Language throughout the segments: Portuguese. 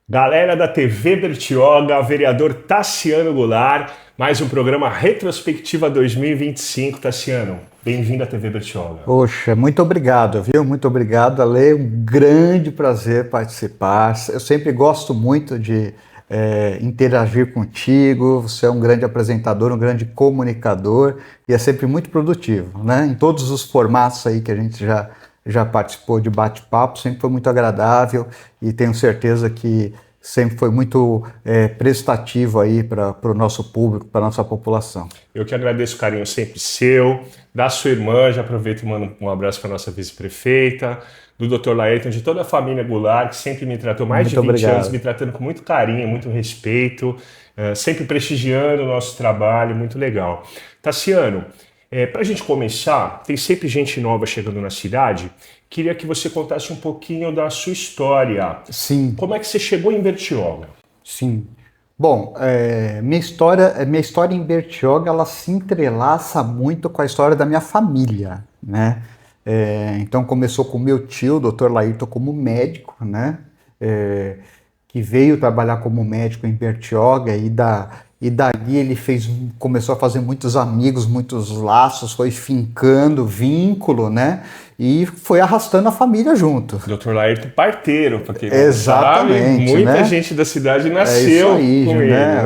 Galera da TV Bertioga, vereador Tassiano Goulart, mais um programa Retrospectiva 2025. Tassiano, bem-vindo à TV Bertioga. Poxa, muito obrigado, viu? Muito obrigado, Ale. Um grande prazer participar. Eu sempre gosto muito de interagir contigo. Você é um grande apresentador, um grande comunicador e é sempre muito produtivo, né? Em todos os formatos aí que a gente já participou de bate-papo, sempre foi muito agradável e tenho certeza que sempre foi muito prestativo aí para o nosso público, para a nossa população. Eu que agradeço o carinho sempre seu, da sua irmã, já aproveito e mando um abraço para a nossa vice-prefeita, do Dr. Laerton, de toda a família Goulart, que sempre me tratou mais de Muito 20 anos, obrigado. me tratando com muito carinho, muito respeito, sempre prestigiando o nosso trabalho, muito legal. Tassiano, para a gente começar, tem sempre gente nova chegando na cidade. Queria que você contasse um pouquinho da sua história. Sim. Como é que você chegou em Bertioga? Sim. Bom, minha história em Bertioga, ela se entrelaça muito com a história da minha família, né? Então começou com meu tio, Dr. Laírton, como médico, né? Que veio trabalhar como médico em Bertioga e dali ele começou a fazer muitos amigos, muitos laços, foi fincando vínculo, né? E foi arrastando a família junto. Dr. Laerto Parteiro, para quem não sabe, Exatamente, muita né? gente da cidade É isso nasceu aí, com ele, né?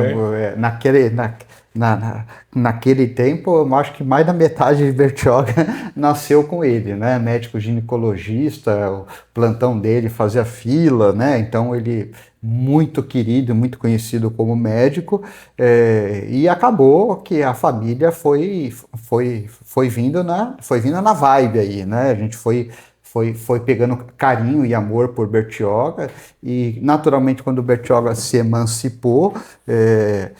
né? Naquele tempo, eu acho que mais da metade de Bertioga nasceu com ele, né? Médico ginecologista, o plantão dele fazia fila, né? Então ele muito querido, muito conhecido como médico, e acabou que a família foi vindo na vibe aí, né? A gente foi pegando carinho e amor por Bertioga e, naturalmente, quando Bertioga se emancipou, é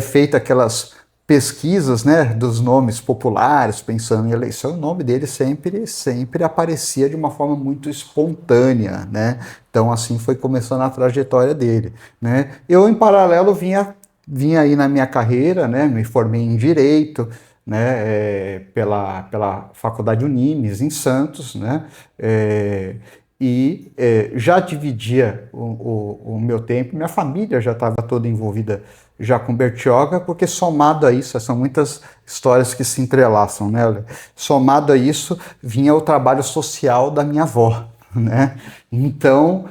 feita aquelas pesquisas, né, dos nomes populares, pensando em eleição, o nome dele sempre aparecia de uma forma muito espontânea, né? Então, assim foi começando a trajetória dele, né? Eu, em paralelo, vinha aí na minha carreira, né? Me formei em Direito, né, pela Faculdade Unimes, em Santos, né, já dividia o meu tempo, minha família já estava toda envolvida já com Bertioga, porque somado a isso, são muitas histórias que se entrelaçam, né? Somado a isso, vinha o trabalho social da minha avó, né? Então,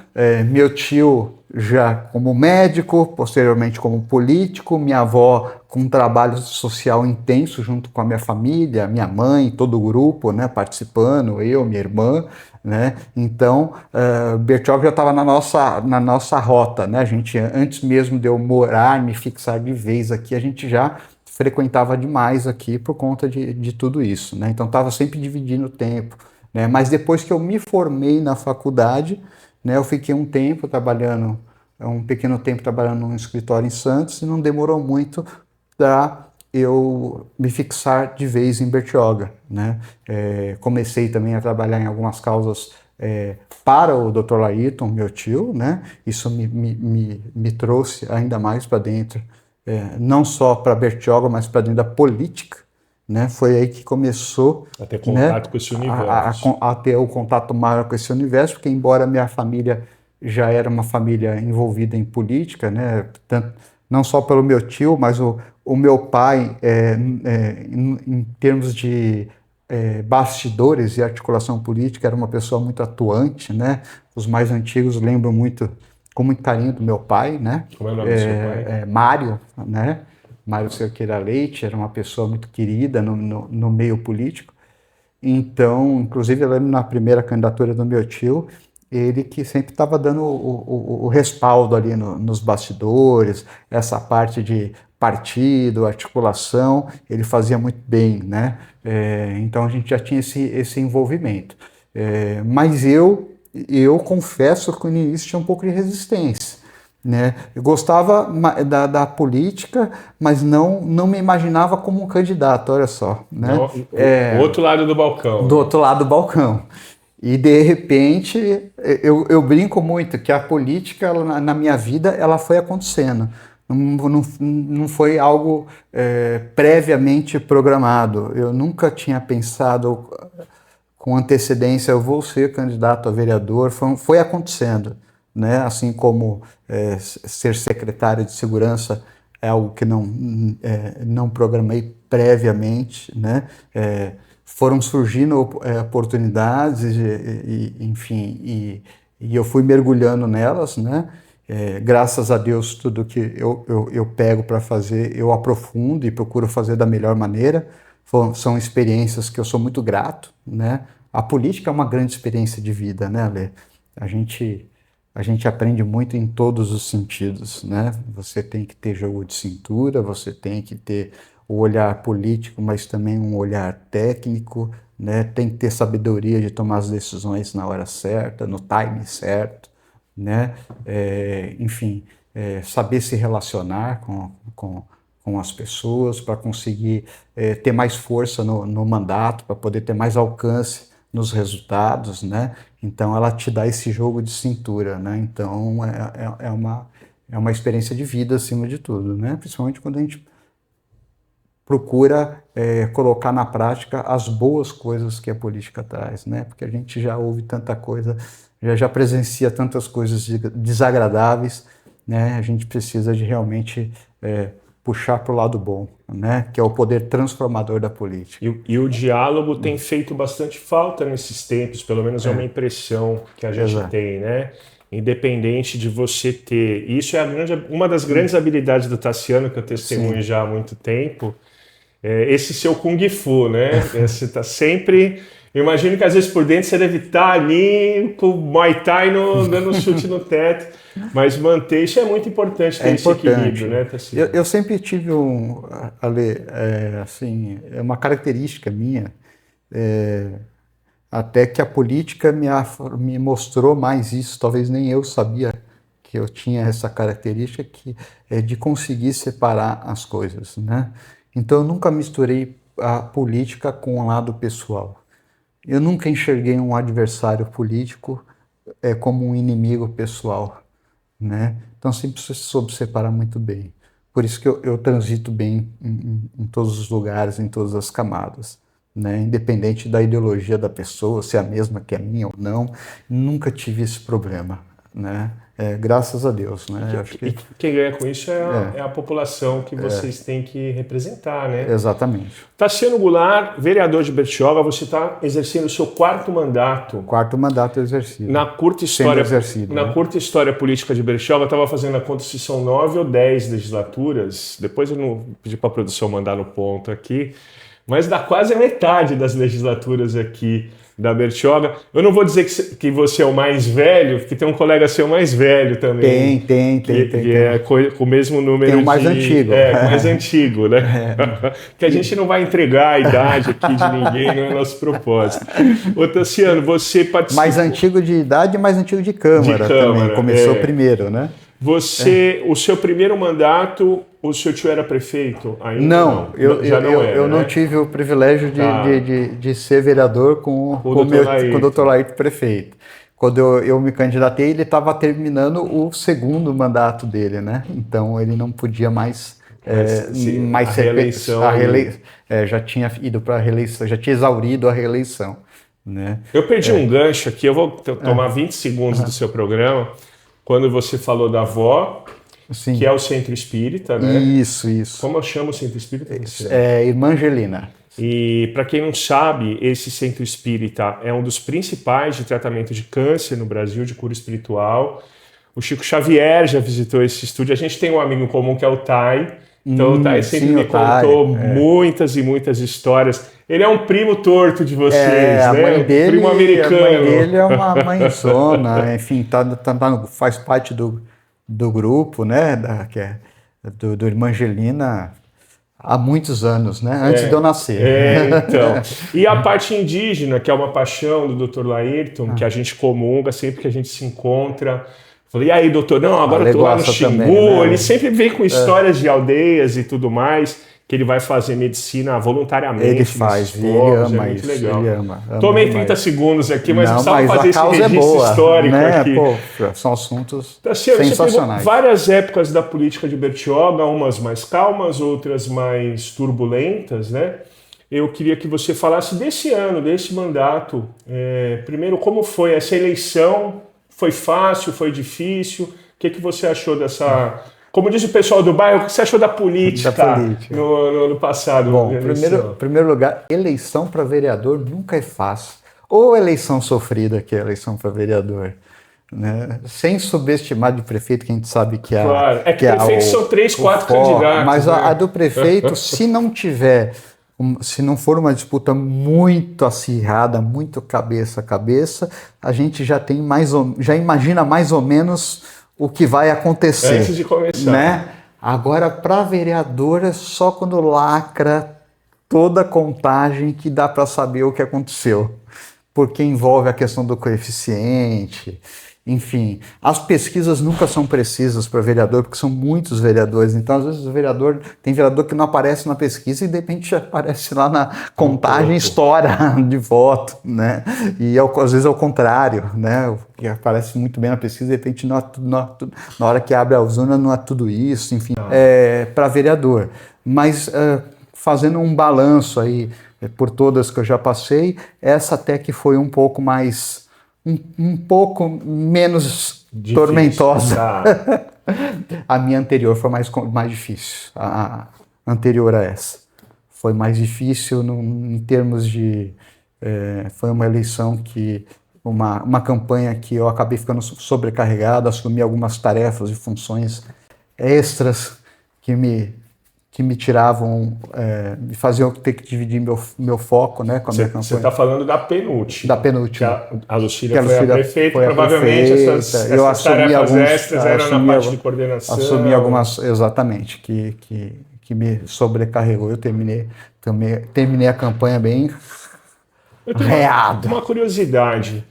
meu tio já como médico, posteriormente como político, minha avó com um trabalho social intenso junto com a minha família, minha mãe, todo o grupo, né, participando, eu, minha irmã, né? Então, Bertioga já estava na nossa rota, né? A gente, antes mesmo de eu morar, me fixar de vez aqui, a gente já frequentava demais aqui por conta de tudo isso, né? Então, estava sempre dividindo o tempo, né? Mas depois que eu me formei na faculdade, né, eu fiquei um pequeno tempo trabalhando num escritório em Santos e não demorou muito para eu me fixar de vez em Bertioga, né? Comecei também a trabalhar em algumas causas para o Dr. Laírton, meu tio, né? Isso me trouxe ainda mais para dentro, não só para Bertioga, mas para dentro da política, né? Foi aí que começou, A ter né, contato com esse universo. a ter o contato maior com esse universo, porque embora minha família já era uma família envolvida em política, né? Não só pelo meu tio, mas o meu pai, em termos de bastidores e articulação política, era uma pessoa muito atuante, né? Os mais antigos lembram com muito carinho do meu pai, né? Como é o nome do seu pai? Mário, né? Mário Cerqueira Leite, era uma pessoa muito querida no meio político. Então, inclusive, eu lembro na primeira candidatura do meu tio, ele que sempre estava dando o respaldo ali nos bastidores, essa parte de partido, articulação, ele fazia muito bem, né? Então a gente já tinha esse envolvimento. Mas eu confesso que no início tinha um pouco de resistência, né? Eu gostava da política, mas não me imaginava como um candidato, olha só, né? Não, o outro lado do balcão, Do né? outro lado do balcão. E de repente, eu brinco muito que a política, ela, na minha vida, ela foi acontecendo. Não foi algo previamente programado. Eu nunca tinha pensado com antecedência, eu vou ser candidato a vereador. Foi acontecendo, né? Assim como ser secretário de segurança é algo que não programei previamente, né? Foram surgindo oportunidades, enfim, e eu fui mergulhando nelas, né? Graças a Deus, tudo que eu pego para fazer, eu aprofundo e procuro fazer da melhor maneira. São experiências que eu sou muito grato, né? A política é uma grande experiência de vida, né, Lê? A gente aprende muito em todos os sentidos, né? Você tem que ter jogo de cintura, você tem que ter o olhar político, mas também um olhar técnico, né? Tem que ter sabedoria de tomar as decisões na hora certa, no time certo, né? Enfim, saber se relacionar com as pessoas para conseguir ter mais força no mandato, para poder ter mais alcance nos resultados, né? Então ela te dá esse jogo de cintura, né? Então é uma experiência de vida acima de tudo, né? Principalmente quando a gente procura colocar na prática as boas coisas que a política traz, né? Porque a gente já ouve tanta coisa, já presencia tantas coisas desagradáveis, né? A gente precisa de realmente puxar para o lado bom, né? Que é o poder transformador da política. E o diálogo tem feito bastante falta nesses tempos, pelo menos é uma impressão que a gente tem, né? Independente de você ter... Isso é uma das grandes habilidades do Tassiano, que eu testemunho já há muito tempo, esse seu Kung Fu, né? Você está sempre... Eu imagino que às vezes por dentro você deve estar ali com o Muay Thai dando um chute no teto, mas manter isso é muito importante, ter esse equilíbrio, né, Tassiano? Eu sempre tive assim, uma característica minha, até que a política me mostrou mais isso, talvez nem eu sabia que eu tinha essa característica, que é de conseguir separar as coisas, né? Então eu nunca misturei a política com o lado pessoal. Eu nunca enxerguei um adversário político como um inimigo pessoal, né? Então sempre soube separar muito bem. Por isso que eu transito bem em todos os lugares, em todas as camadas, né? Independente da ideologia da pessoa, se é a mesma que a minha ou não, nunca tive esse problema, né? Graças a Deus, né? Acho que quem ganha com isso é a população que vocês têm que representar, né? Exatamente. Tassiano Goulart, vereador de Bertioga, você está exercendo o seu quarto mandato. Quarto mandato exercido. Na curta história política de Bertioga, eu estava fazendo a conta se são 9 ou 10 legislaturas. Depois eu não pedi para a produção mandar no ponto aqui, mas dá quase a metade das legislaturas aqui da Bertioga. Eu não vou dizer que você é o mais velho, porque tem um colega seu mais velho também. Tem. É com o mesmo número. Tem o mais antigo. Mais antigo, né? Que a gente não vai entregar a idade aqui de ninguém, não é nosso propósito. Ô, Tassiano, você participou... Mais antigo de idade e mais antigo de Câmara também. Começou primeiro, né? O seu primeiro mandato, o seu tio era prefeito ainda? Não, eu não tive o privilégio de ser vereador com o Dr. Laírton prefeito. Quando eu me candidatei, ele estava terminando o segundo mandato dele, né? Então ele não podia mais ser reeleição. Já tinha ido para a reeleição, já tinha exaurido a reeleição, né? Eu perdi um gancho aqui, eu vou tomar 20 segundos do seu programa. Quando você falou da avó, sim, que é o Centro Espírita, né? Isso. Como eu chamo o Centro Espírita? Irmã Angelina. E para quem não sabe, esse Centro Espírita é um dos principais de tratamento de câncer no Brasil, de cura espiritual. O Chico Xavier já visitou esse estúdio. A gente tem um amigo em comum que é o Tai. Então o Tai sempre me contou muitas e muitas histórias. Ele é um primo torto de vocês, né? Mãe dele, primo americano. A mãe dele é uma mãezona, enfim, faz parte do grupo, né? Do Irmã Angelina há muitos anos, né? Antes de eu nascer. Então. E a parte indígena, que é uma paixão do Dr. Laírton, que a gente comunga sempre que a gente se encontra. Falei, e aí, doutor? Não, agora eu tô lá no Xingu. Também, né? Ele sempre vem com histórias de aldeias e tudo mais, que ele vai fazer medicina voluntariamente. Ele faz, ele ama isso, legal. Ele ama Tomei 30 segundos aqui, mas precisava fazer esse registro histórico aqui. São assuntos sensacionais. Você pegou várias épocas da política de Bertioga, umas mais calmas, outras mais turbulentas, né? Eu queria que você falasse desse ano, desse mandato. Primeiro, como foi essa eleição? Foi fácil, foi difícil? O que você achou dessa... Como diz o pessoal do bairro, o que você achou da política, no passado? Bom, primeiro lugar, eleição para vereador nunca é fácil. Ou eleição sofrida, que é a eleição para vereador. Né? Sem subestimar de prefeito, que a gente sabe que há... Claro, é que prefeitos são 3, 4 candidatos. Mas né? a do prefeito, se não tiver... Se não for uma disputa muito acirrada, muito cabeça a cabeça, a gente já imagina mais ou menos o que vai acontecer. Antes de começar. Né? Agora, para vereador, é só quando lacra toda a contagem que dá para saber o que aconteceu. Porque envolve a questão do coeficiente, enfim. As pesquisas nunca são precisas para vereador, porque são muitos vereadores. Então, às vezes, tem vereador que não aparece na pesquisa e, de repente, aparece lá na contagem, estoura de voto, né? E, às vezes, é o contrário, né? O que aparece muito bem na pesquisa, de repente, na hora que abre a urna, não é tudo isso, enfim. Para vereador. Mas, fazendo um balanço aí, por todas que eu já passei, essa até que foi um pouco mais... Um pouco menos difícil, tormentosa. Tá. A minha anterior foi mais difícil. A anterior a essa. Foi mais difícil em termos de... foi uma eleição que... Uma campanha que eu acabei ficando sobrecarregado, assumi algumas tarefas e funções extras que me tiravam, me faziam eu ter que dividir meu foco, né, com a minha campanha. Você está falando da penúltima. Da penúltima. A Lucília foi a prefeita, provavelmente essas eu assumi tarefas extras eram na parte de coordenação. Assumi algumas, exatamente, que me sobrecarregou. Eu terminei a campanha bem reado. Uma curiosidade,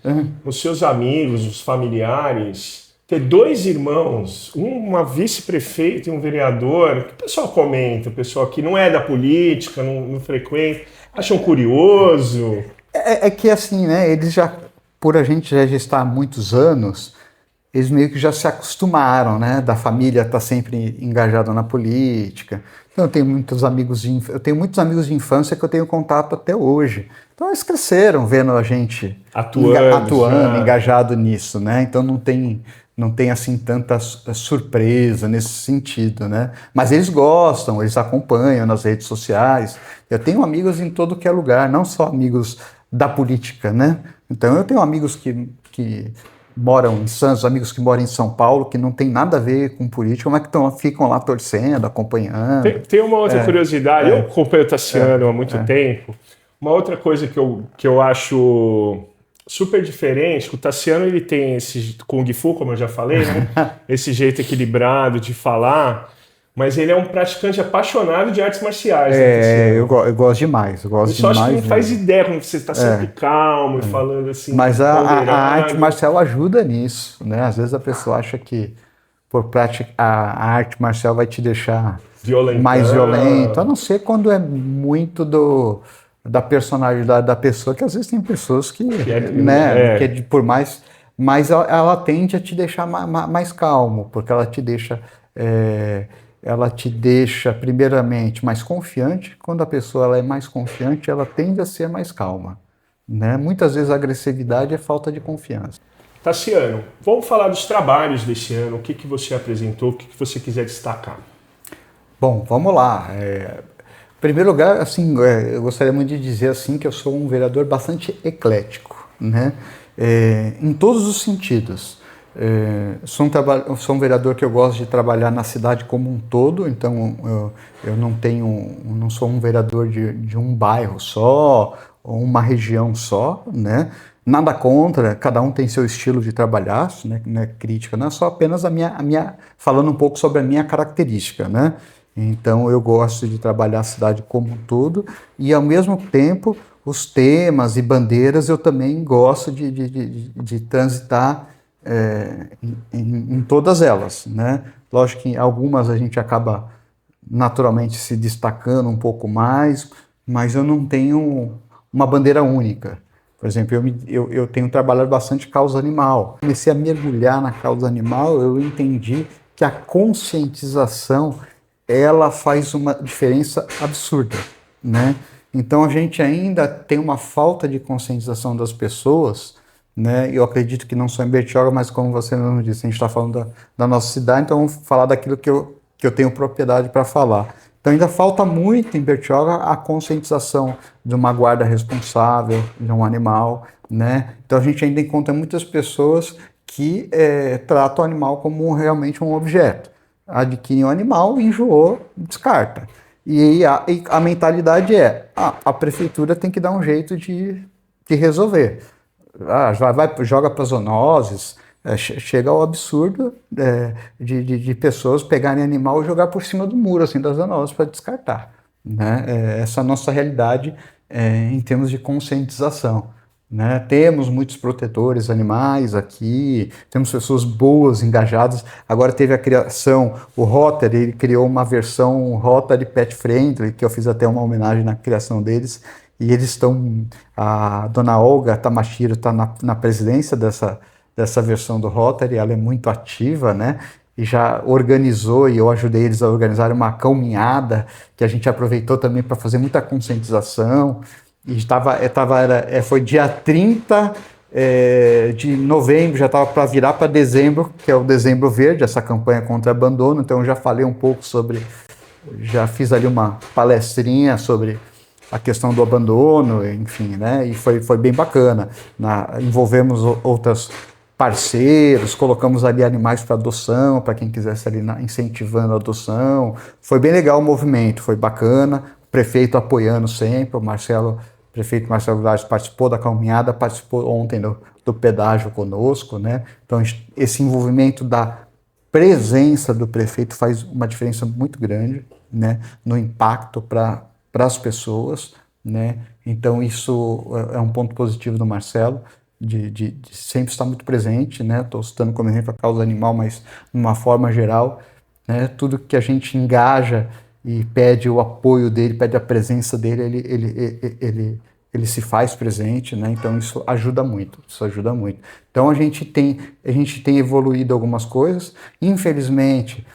os seus amigos, os familiares... Ter 2 irmãos, uma vice-prefeita e um vereador, que o pessoal comenta, o pessoal que não é da política, não frequenta, acham curioso. É que assim, né, eles já, por a gente já estar há muitos anos, eles meio que já se acostumaram, né, da família estar sempre engajada na política. Então eu tenho muitos amigos de infância que eu tenho contato até hoje. Então eles cresceram vendo a gente atuando, engajado nisso, né, então não tem assim tanta surpresa nesse sentido, né? Mas eles gostam, eles acompanham nas redes sociais. Eu tenho amigos em todo que é lugar, não só amigos da política, né? Então eu tenho amigos que moram em Santos, amigos que moram em São Paulo, que não tem nada a ver com política, mas que ficam lá torcendo, acompanhando. Tem uma outra curiosidade, eu acompanho o Tassiano há muito tempo. Uma outra coisa que eu acho... super diferente, o Tassiano ele tem esse Kung Fu, como eu já falei, né? Esse jeito equilibrado de falar, mas ele é um praticante apaixonado de artes marciais. Eu gosto demais. Eu só acho que não faz ideia quando você está sempre calmo e falando assim. Mas a arte marcial ajuda nisso, né? Às vezes a pessoa acha que por prática a arte marcial vai te deixar mais violento, a não ser quando é muito da personalidade da pessoa, que às vezes tem pessoas que por mais... Mas ela tende a te deixar mais calmo, porque ela te deixa primeiramente mais confiante. Quando a pessoa ela é mais confiante, ela tende a ser mais calma. Né? Muitas vezes a agressividade é falta de confiança. Tassiano, vamos falar dos trabalhos desse ano, o que você apresentou, o que você quiser destacar. Bom, vamos lá. Em primeiro lugar, assim, eu gostaria muito de dizer assim, que eu sou um vereador bastante eclético, né? Em todos os sentidos. Sou um vereador que eu gosto de trabalhar na cidade como um todo, então eu não sou um vereador de um bairro só, ou uma região só, né? Nada contra, cada um tem seu estilo de trabalhar, né? Não é crítica, não é só apenas falando um pouco sobre a minha característica, né? Então eu gosto de trabalhar a cidade como um todo e ao mesmo tempo os temas e bandeiras eu também gosto de transitar em todas elas, né? Lógico que em algumas a gente acaba naturalmente se destacando um pouco mais, mas eu não tenho uma bandeira única. Por exemplo, eu tenho trabalhado bastante causa animal. Comecei a mergulhar na causa animal, eu entendi que a conscientização ela faz uma diferença absurda, né? Então a gente ainda tem uma falta de conscientização das pessoas né? Eu acredito que não só em Bertioga, mas como você mesmo disse, a gente está falando da nossa cidade, então vamos falar daquilo que eu tenho propriedade para falar. Então ainda falta muito em Bertioga a conscientização de uma guarda responsável de um animal, né? Então a gente ainda encontra muitas pessoas que tratam o animal como realmente um objeto. Adquire um animal, enjoou, descarta. E a mentalidade a prefeitura tem que dar um jeito de resolver. Joga para zoonoses, chega ao absurdo de pessoas pegarem animal e jogar por cima do muro assim, das zoonoses para descartar. Né? Essa é a nossa realidade em termos de conscientização. Né? Temos muitos protetores animais aqui, temos pessoas boas, engajadas. Agora teve a criação, o Rotary, ele criou uma versão Rotary Pet Friendly, que eu fiz até uma homenagem na criação deles, e eles estão, a dona Olga Tamashiro está na presidência dessa versão do Rotary, ela é muito ativa, né? E já organizou, e eu ajudei eles a organizar uma caminhada, que a gente aproveitou também para fazer muita conscientização. E foi dia 30 de novembro, já estava para virar para dezembro, que é o Dezembro Verde, essa campanha contra abandono. Então eu já falei um pouco já fiz ali uma palestrinha sobre a questão do abandono, enfim, né? E foi bem bacana. Envolvemos outros parceiros, colocamos ali animais para adoção, para quem quisesse ali incentivando a adoção. Foi bem legal o movimento, foi bacana. O prefeito apoiando sempre, o prefeito Marcelo Vilares participou da caminhada, participou ontem do pedágio conosco, né? Então esse envolvimento da presença do prefeito faz uma diferença muito grande, né? No impacto para as pessoas, né? Então isso é um ponto positivo do Marcelo, de sempre estar muito presente, né? Estou citando como exemplo a causa animal, mas de uma forma geral, né? Tudo que a gente engaja e pede o apoio dele, pede a presença dele, ele se faz presente, né? Então isso ajuda muito, Então a gente tem evoluído algumas coisas, infelizmente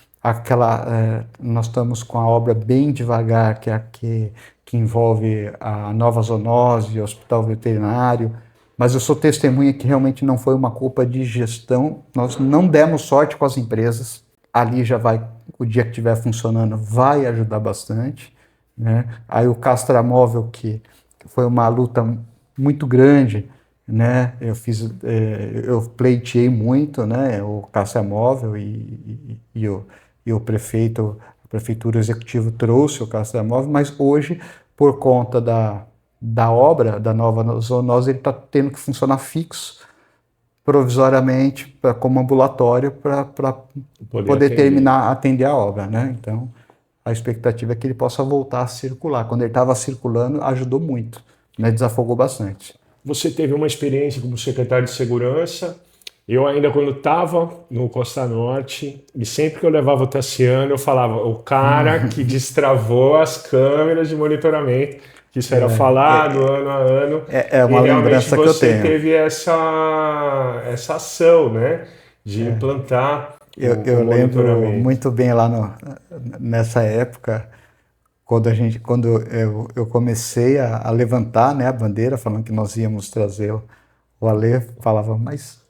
nós estamos com a obra bem devagar, que envolve a nova zoonose, o hospital veterinário, mas eu sou testemunha que realmente não foi uma culpa de gestão, nós não demos sorte com as empresas, ali já vai, o dia que estiver funcionando, vai ajudar bastante, né? Aí o castramóvel, que foi uma luta muito grande, né? Eu pleiteei muito, né? O castramóvel e o prefeito, a prefeitura executiva trouxe o castramóvel, mas hoje, por conta da obra, da nova zoonose, ele está tendo que funcionar fixo, provisoriamente, como ambulatório, para poder atender a obra, né? Então, a expectativa é que ele possa voltar a circular. Quando ele estava circulando, ajudou muito, né? Desafogou bastante. Você teve uma experiência como secretário de segurança. Eu ainda, quando estava no Costa Norte, e sempre que eu levava o Tassiano, eu falava, o cara que destravou as câmeras de monitoramento, que isso era falado ano a ano. É uma lembrança que eu tenho. Você teve essa ação, né, de implantar eu lembro muito bem lá nessa época, quando eu comecei a levantar, né, a bandeira, falando que nós íamos trazer o Alê, falava, mas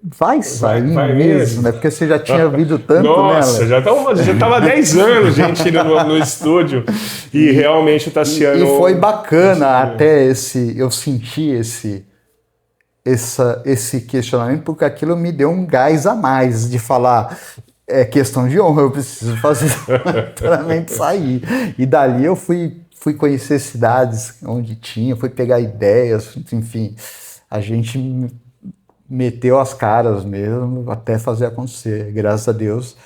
vai sair mesmo, né? Porque você já tinha ouvido tanto, Nossa, né? já estava há 10 anos, gente, no estúdio, e realmente o Tassiano... E foi bacana até eu senti esse questionamento, porque aquilo me deu um gás a mais de falar, é questão de honra, eu preciso fazer literalmente sair. E dali eu fui conhecer cidades onde tinha, fui pegar ideias, enfim, a gente meteu as caras mesmo até fazer acontecer. Graças a Deus,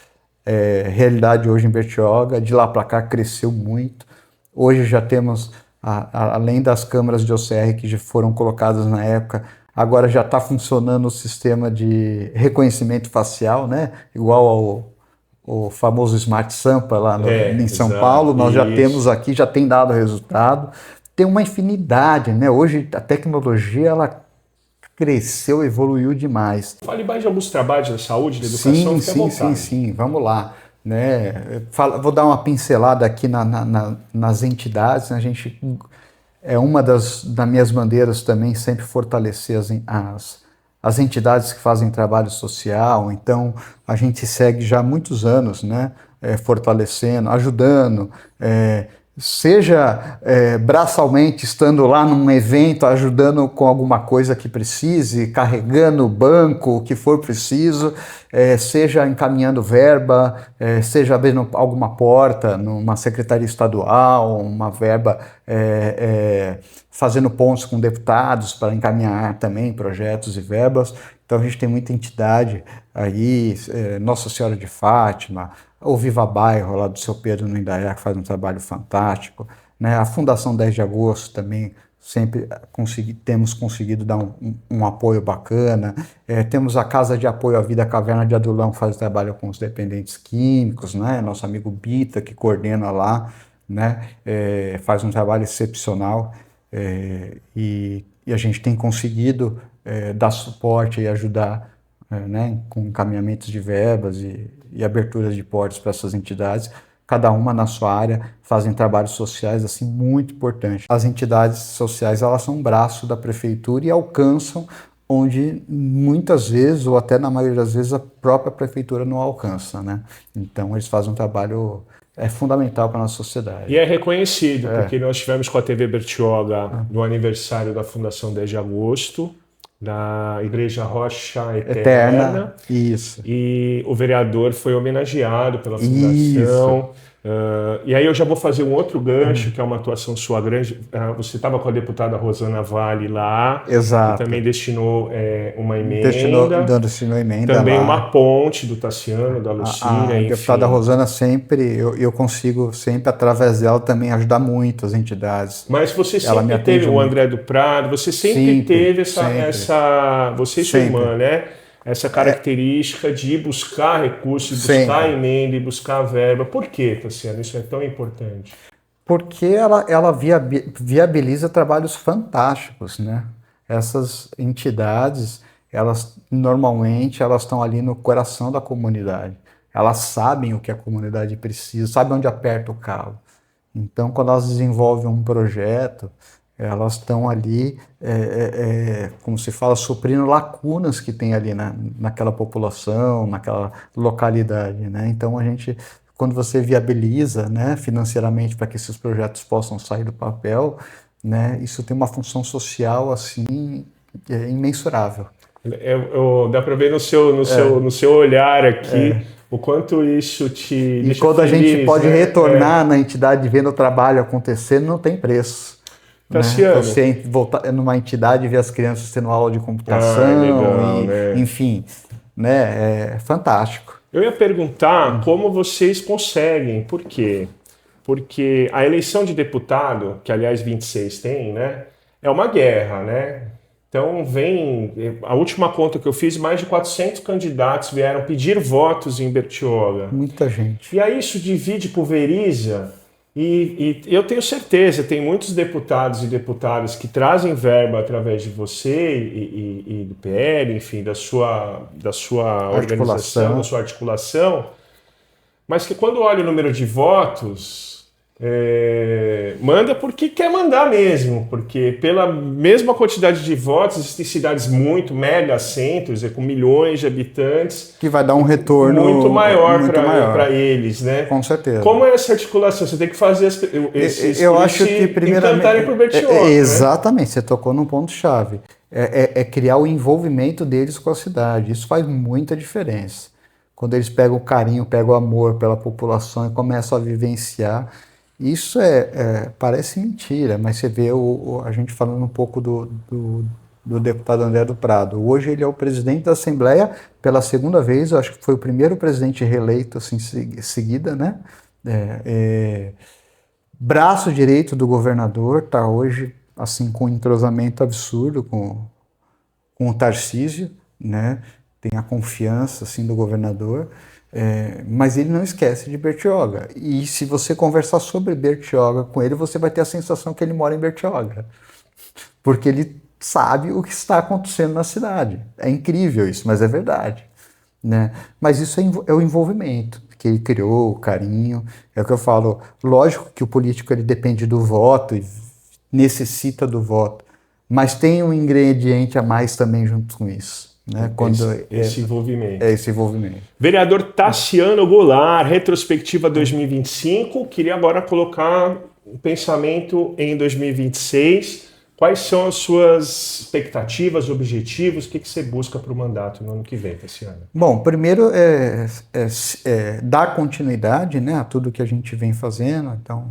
realidade hoje em Bertioga, de lá para cá cresceu muito. Hoje já temos, além das câmeras de OCR que já foram colocadas na época, agora já está funcionando o sistema de reconhecimento facial, né? Igual ao famoso Smart Sampa lá em São Paulo. Nós já temos aqui, já tem dado resultado. Tem uma infinidade, né? Hoje a tecnologia, ela cresceu, evoluiu demais. Fale mais de alguns trabalhos da saúde, da educação. Sim, vamos lá. Né? Vou dar uma pincelada aqui nas entidades, né? A gente, uma das minhas bandeiras também sempre fortalecer as entidades que fazem trabalho social. Então, a gente segue já há muitos anos, né, fortalecendo, ajudando, seja braçalmente estando lá num evento, ajudando com alguma coisa que precise, carregando o banco, o que for preciso, seja encaminhando verba, seja abrindo alguma porta numa secretaria estadual, uma verba fazendo pontos com deputados para encaminhar também projetos e verbas. Então a gente tem muita entidade aí, Nossa Senhora de Fátima, o Viva Bairro, lá do seu Pedro no Indaiá, que faz um trabalho fantástico, né? A Fundação 10 de Agosto também, sempre temos conseguido dar um apoio bacana. Temos a Casa de Apoio à Vida Caverna de Adulão, que faz trabalho com os dependentes químicos, né? Nosso amigo Bita, que coordena lá, né? Faz um trabalho excepcional, e a gente tem conseguido dar suporte e ajudar, né, com encaminhamentos de verbas e aberturas de portas para essas entidades, cada uma na sua área, fazem trabalhos sociais assim muito importantes. As entidades sociais, elas são um braço da prefeitura e alcançam onde muitas vezes, ou até na maioria das vezes, a própria prefeitura não alcança, né? Então eles fazem um trabalho fundamental para a nossa sociedade. E é reconhecido, porque nós tivemos com a TV Bertioga no aniversário da Fundação 10 de Agosto, na Igreja Rocha Eterna. Isso. E o vereador foi homenageado pela fundação. E aí eu já vou fazer um outro gancho, que é uma atuação sua grande. Você estava com a deputada Rosana Vale lá. Exato. Que também destinou uma emenda. Destinou emenda também lá. uma ponte do Tassiano, da Lucília, enfim. A deputada Rosana sempre, eu consigo sempre, através dela, também ajudar muito as entidades. Mas você sempre teve o André do Prado, você sempre teve essa você e sua irmã, né? Essa característica de buscar recursos, buscar emenda e buscar verba. Por que, Tassiano, isso é tão importante? Porque ela viabiliza trabalhos fantásticos, né? Essas entidades, normalmente elas estão ali no coração da comunidade. Elas sabem o que a comunidade precisa, sabem onde aperta o calo. Então, quando elas desenvolvem um projeto, elas estão ali, como se fala, suprindo lacunas que tem ali naquela população, naquela localidade, né? Então, quando você viabiliza, né, financeiramente para que esses projetos possam sair do papel, né, isso tem uma função social assim imensurável. Dá para ver no seu olhar aqui o quanto isso te deixa quando feliz, a gente pode retornar na entidade vendo o trabalho acontecendo, não tem preço. Tassiano. Né? Você voltar numa entidade e ver as crianças tendo aula de computação, legal, né? Enfim, né? É fantástico. Eu ia perguntar como vocês conseguem, por quê? Porque a eleição de deputado, que aliás 26 tem, né? É uma guerra, né? Então a última conta que eu fiz, mais de 400 candidatos vieram pedir votos em Bertioga. Muita gente. E aí isso divide, pulveriza. E eu tenho certeza, tem muitos deputados e deputadas que trazem verba através de você e do PL, enfim, da sua organização, da sua articulação, mas que quando olha o número de votos, manda porque quer mandar mesmo, porque pela mesma quantidade de votos, existem cidades mega centros, com milhões de habitantes, que vai dar um retorno muito maior para eles, né? Com certeza. Como é essa articulação? Você tem que fazer eu acho que primeiramente encantarem por Bertioga, exatamente, né? Você tocou num ponto-chave. Criar o envolvimento deles com a cidade. Isso faz muita diferença. Quando eles pegam o carinho, pegam o amor pela população e começam a vivenciar. Isso parece mentira, mas você vê a gente falando um pouco do deputado André do Prado. Hoje ele é o presidente da Assembleia pela segunda vez, eu acho que foi o primeiro presidente reeleito assim, seguida, né? Braço direito do governador, está hoje assim, com um entrosamento absurdo com o Tarcísio, né? Tem a confiança assim, do governador. Mas ele não esquece de Bertioga. E se você conversar sobre Bertioga com ele, você vai ter a sensação que ele mora em Bertioga. Porque ele sabe o que está acontecendo na cidade. É incrível isso, mas é verdade. Né? Mas isso é o envolvimento que ele criou, o carinho. É o que eu falo. Lógico que o político ele depende do voto e necessita do voto. Mas tem um ingrediente a mais também junto com isso. né? Esse envolvimento. Esse envolvimento. Vereador Tassiano Goulart, retrospectiva 2025. Queria agora colocar um pensamento em 2026. Quais são as suas expectativas, objetivos? O que você busca para o mandato no ano que vem, Tassiano? Bom, primeiro dar continuidade, né, a tudo que a gente vem fazendo. Então,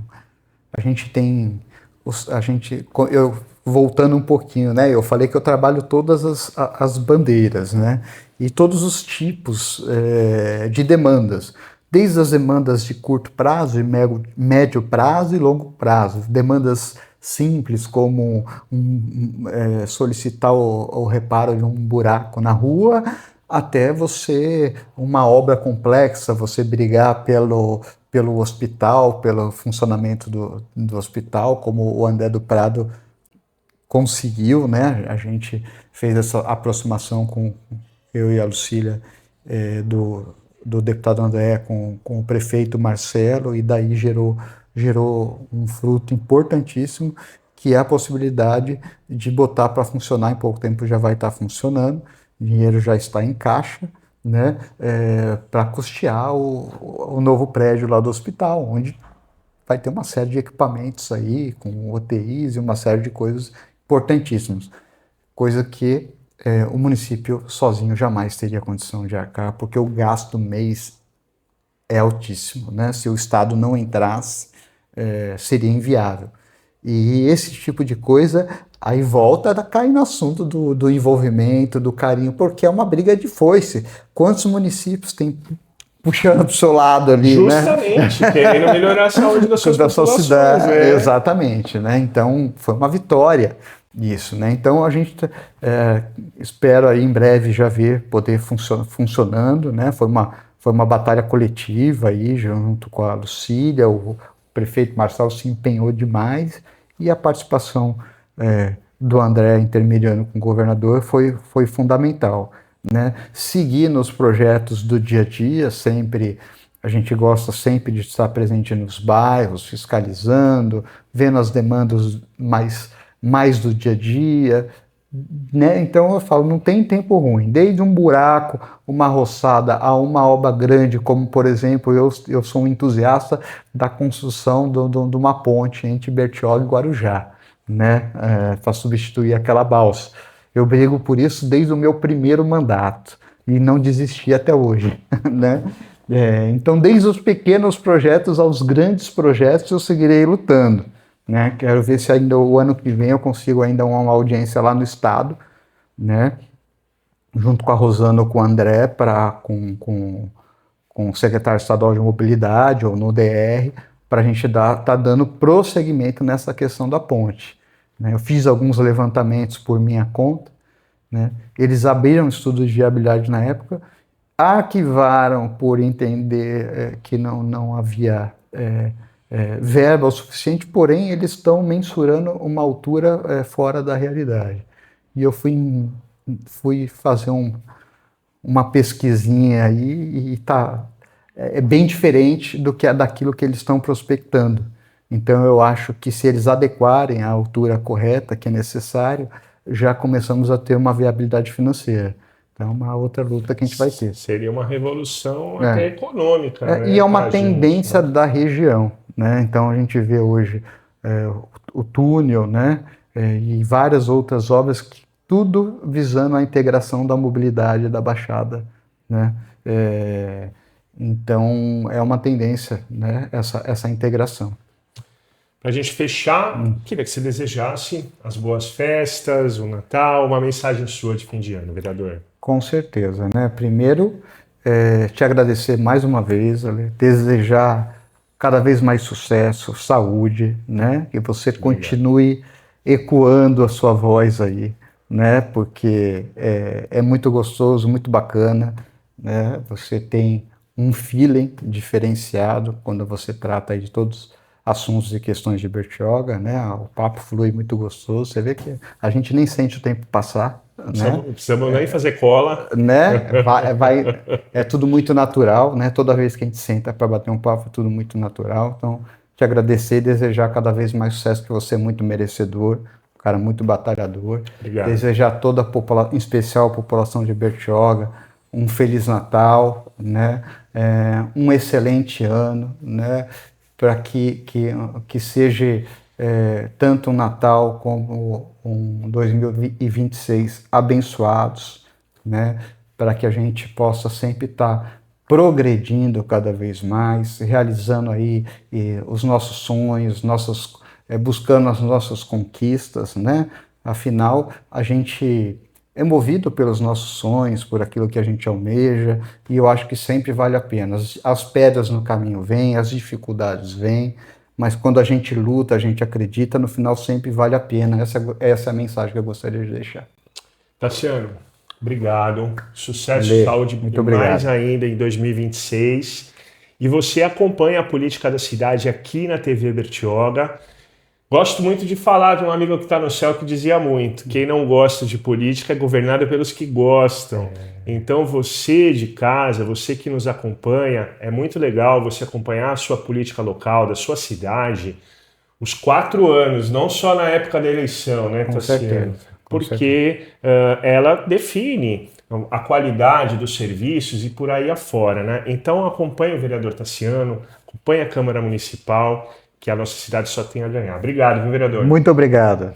a gente tem... eu voltando um pouquinho, né? Eu falei que eu trabalho todas as bandeiras, né? E todos os tipos de demandas, desde as demandas de curto prazo, e médio prazo e longo prazo, demandas simples como solicitar o reparo de um buraco na rua, até uma obra complexa, você brigar pelo hospital, pelo funcionamento do hospital, como o André do Prado conseguiu, né? A gente fez essa aproximação com eu e a Lucília do deputado André com o prefeito Marcelo, e daí gerou um fruto importantíssimo, que é a possibilidade de botar para funcionar. Em pouco tempo já vai estar funcionando, o dinheiro já está em caixa, né? Para custear o novo prédio lá do hospital, onde vai ter uma série de equipamentos aí, com UTIs e uma série de coisas importantíssimas, coisa que o município sozinho jamais teria condição de arcar, porque o gasto mês é altíssimo, né? Se o Estado não entrasse, seria inviável. E esse tipo de coisa aí volta a cair no assunto do envolvimento, do carinho, porque é uma briga de foice. Quantos municípios tem puxando para o seu lado ali, justamente, né? Querendo melhorar a saúde da sua cidade. Exatamente, né? Então, foi uma vitória isso, né? Então, a gente espera aí em breve já poder funcionando, né? Foi uma batalha coletiva aí, junto com a Lucília, o prefeito Marcelo se empenhou demais, e a participação do André intermediando com o governador foi fundamental, né? Seguir nos projetos do dia a dia, a gente gosta sempre de estar presente nos bairros, fiscalizando, vendo as demandas mais do dia a dia, né? Então eu falo, não tem tempo ruim, desde um buraco, uma roçada, a uma obra grande, como por exemplo, eu sou um entusiasta da construção de uma ponte entre Bertioga e Guarujá, né? Para substituir aquela balsa. Eu brigo por isso desde o meu primeiro mandato e não desisti até hoje, né? Então, desde os pequenos projetos aos grandes projetos, eu seguirei lutando, né? Quero ver se ainda o ano que vem eu consigo ainda uma audiência lá no estado, né? Junto com a Rosana ou com o André, com o secretário estadual de mobilidade ou no DR, para a gente tá dando prosseguimento nessa questão da ponte. Eu fiz alguns levantamentos por minha conta, né? Eles abriram estudos de viabilidade na época, arquivaram por entender que não havia verba o suficiente, porém eles estão mensurando uma altura fora da realidade. E eu fui fazer uma pesquisinha aí, e é bem diferente daquilo que eles estão prospectando. Então eu acho que se eles adequarem a altura correta que é necessário, já começamos a ter uma viabilidade financeira. Então é uma outra luta que a gente vai ter. Seria uma revolução até econômica. Né, e é uma tendência da região, né? Então a gente vê hoje o túnel, né? E várias outras obras, tudo visando a integração da mobilidade da Baixada, né? Então é uma tendência, né? Essa integração. Para a gente fechar, queria que você desejasse as boas festas, o Natal, uma mensagem sua de fim de ano, vereador. Com certeza, né? Primeiro, te agradecer mais uma vez, desejar cada vez mais sucesso, saúde, né? Que você continue ecoando a sua voz aí, né? Porque é muito gostoso, muito bacana, né? Você tem um feeling diferenciado quando você trata aí de todos assuntos e questões de Bertioga, né? O papo flui muito gostoso. Você vê que a gente nem sente o tempo passar. Não precisamos nem fazer cola. Né? É tudo muito natural, né? Toda vez que a gente senta para bater um papo, é tudo muito natural. Então, te agradecer e desejar cada vez mais sucesso, que você é muito merecedor, cara muito batalhador. Obrigado. Desejar a toda a população, em especial a população de Bertioga, um Feliz Natal, né? Um excelente ano, né? Para que seja tanto um Natal como um 2026 abençoados, né? Para que a gente possa sempre estar progredindo cada vez mais, realizando aí os nossos sonhos, buscando as nossas conquistas, né? Afinal, a gente é movido pelos nossos sonhos, por aquilo que a gente almeja, e eu acho que sempre vale a pena. As pedras no caminho vêm, as dificuldades vêm, mas quando a gente luta, a gente acredita, no final sempre vale a pena. Essa é a mensagem que eu gostaria de deixar. Tassiano, obrigado. Sucesso e Ale, saúde muito mais obrigado. ainda em 2026. E você acompanha a política da cidade aqui na TV Bertioga. Gosto muito de falar de um amigo que está no céu que dizia muito: quem não gosta de política é governado pelos que gostam. Então você de casa, você que nos acompanha, é muito legal você acompanhar a sua política local, da sua cidade, os 4 anos, não só na época da eleição, né, Com Tassiano? certeza, com certeza. Porque ela define a qualidade dos serviços e por aí afora, né? Então acompanhe o vereador Tassiano, acompanhe a Câmara Municipal, que a nossa cidade só tem a ganhar. Obrigado, viu, vereador? Muito obrigado.